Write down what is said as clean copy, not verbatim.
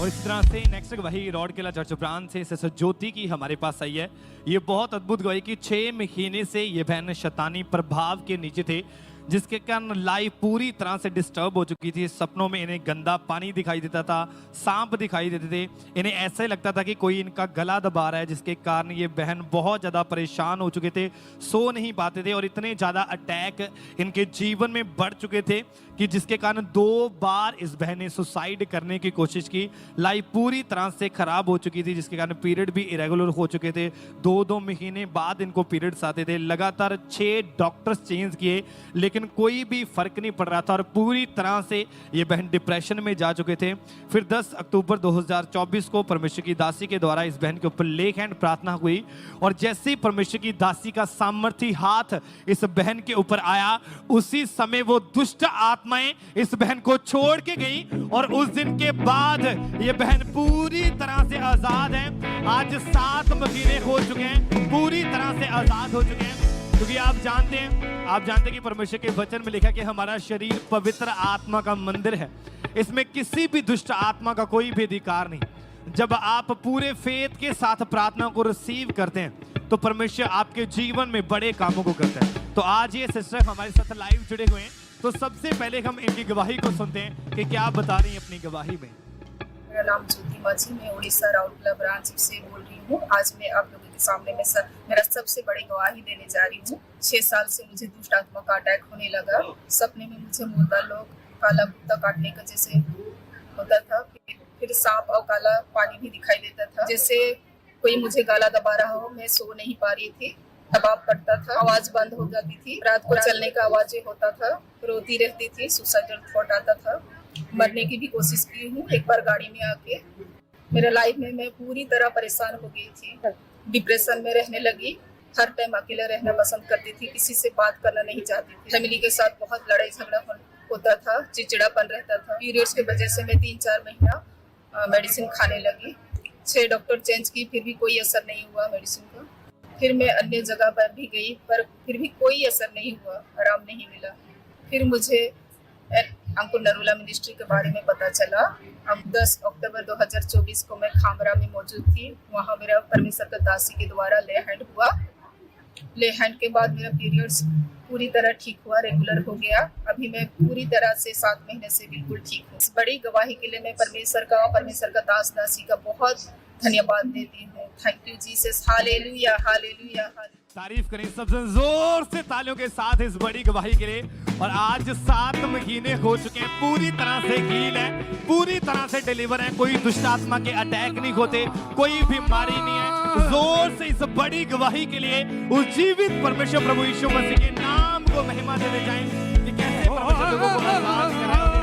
और इस तरह से नेक्स्ट गवाही रॉड किला चर्च ब्रांच से सिस्टर ज्योति की हमारे पास आई है। ये बहुत अद्भुत गवाही कि 6 महीने से ये बहन शैतानी प्रभाव के नीचे थे, जिसके कारण लाइफ पूरी तरह से डिस्टर्ब हो चुकी थी। सपनों में इन्हें गंदा पानी दिखाई देता था, सांप दिखाई देते थे, इन्हें ऐसे लगता था कि कोई इनका गला दबा रहा है, जिसके कारण ये बहन बहुत ज़्यादा परेशान हो चुके थे, सो नहीं पाते थे और इतने ज़्यादा अटैक इनके जीवन में बढ़ चुके थे कि जिसके कारण 2 बार इस बहन ने सुसाइड करने की कोशिश की। लाइफ पूरी तरह से खराब हो चुकी थी, जिसके कारण पीरियड भी इरेगुलर हो चुके थे। 2-2 महीने बाद इनको पीरियड्स आते थे। लगातार 6 डॉक्टर्स चेंज किए, लेकिन कोई भी फर्क नहीं पड़ रहा था और पूरी तरह से ये बहन डिप्रेशन में जा चुके थे। फिर 10 अक्टूबर 2024 को परमेश्वर की दासी के द्वारा इस बहन के ऊपर लेक हैंड प्रार्थना हुई और जैसे ही परमेश्वर की दासी का सामर्थी हाथ इस बहन के ऊपर आया, उसी समय वो दुष्ट आत्माएं इस बहन को छोड़ के गई और उस दिन के बाद ये बहन पूरी तरह से आजाद है। आज 7 महीने हो चुके हैं, पूरी तरह से आजाद हो चुके हैं। क्योंकि आप जानते हैं कि परमेश्वर के वचन में लिखा कि हमारा शरीर पवित्र आत्मा का मंदिर है, इसमें किसी भी दुष्ट आत्मा का कोई भी अधिकार नहीं। जब आप पूरे फेथ के साथ प्रार्थना को रिसीव करते हैं तो परमेश्वर आपके जीवन में बड़े कामों को करता है। तो आज ये सिस्टर हमारे साथ लाइव जुड़े हुए हैं, तो सबसे पहले हम इनकी गवाही को सुनते हैं कि क्या बता रही हैं अपनी गवाही में। मेरा नाम ज्योति माझी, मैं उड़ीसा राउरकेला ब्रांच से बोल रही हूँ। आज मैं आप लोगों के सामने में मेरा सबसे बड़ी गवाही देने जा रही हूँ। 6 साल से मुझे दुष्ट आत्मा का अटैक होने लगा। सपने में मुझे मुर्दा लोग, काला कुत्ता काटने का जैसे होता था, फिर सांप और काला पानी भी दिखाई देता था, जैसे कोई मुझे गाला दबा रहा हो। मैं सो नहीं पा रही थी, दबाव पड़ता था, आवाज बंद हो जाती थी, रात को चलने का आवाज होता था, रोती रहती थी, सुसाइडल थॉट आता था, मरने की भी कोशिश की हूँ। एक बार गाड़ी में आके मेरे लाइफ में मैं पूरी तरह परेशान हो गई थी, डिप्रेशन में रहने लगी। हर टाइम अकेले रहना पसंद करती थी, किसी से बात करना नहीं चाहती थी। फैमिली के साथ बहुत लड़ाई झगड़ा होता था, चिड़चिड़ापन रहता था। पीरियड्स की वजह से मैं 3-4 महीना मेडिसिन खाने लगी। 6 डॉक्टर चेंज की, फिर भी कोई असर नहीं हुआ मेडिसिन का। फिर मैं अन्य जगह पर भी गई, पर फिर भी कोई असर नहीं हुआ, आराम नहीं मिला। फिर मुझे अंकुर नरूला मिनिस्ट्री के बारे में पता चला। अब 10 अक्टूबर 2024 को मैं खामरा में मौजूद थी। वहाँ मेरा परमेश्वर का दासी के द्वारा ले हैंड हुआ। ले हैंड के बाद मेरा पीरियड्स पूरी तरह ठीक हुआ, रेगुलर हो गया। अभी मैं पूरी तरह से 7 महीने से बिल्कुल ठीक हूँ। इस बड़ी गवाही के लिए मैं परमेश्वर का दास दासी का बहुत धन्यवाद देती हूँ। Thank you Jesus, hallelujah hallelujah hallelujah. तारीफ करें सबसे जोर से तालियों के साथ इस बड़ी गवाही के लिए। और आज 7 महीने हो चुके हैं, पूरी तरह से हील है, पूरी तरह से डिलीवर है। कोई दुष्ट आत्मा के अटैक नहीं होते, कोई बीमारी नहीं है। जोर से इस बड़ी गवाही के लिए उस जीवित परमेश्वर प्रभु यीशु मसीह के नाम को महिमा देते जाएं कि कैसे परमेश्वर लोगों को आजाद कराएंगे।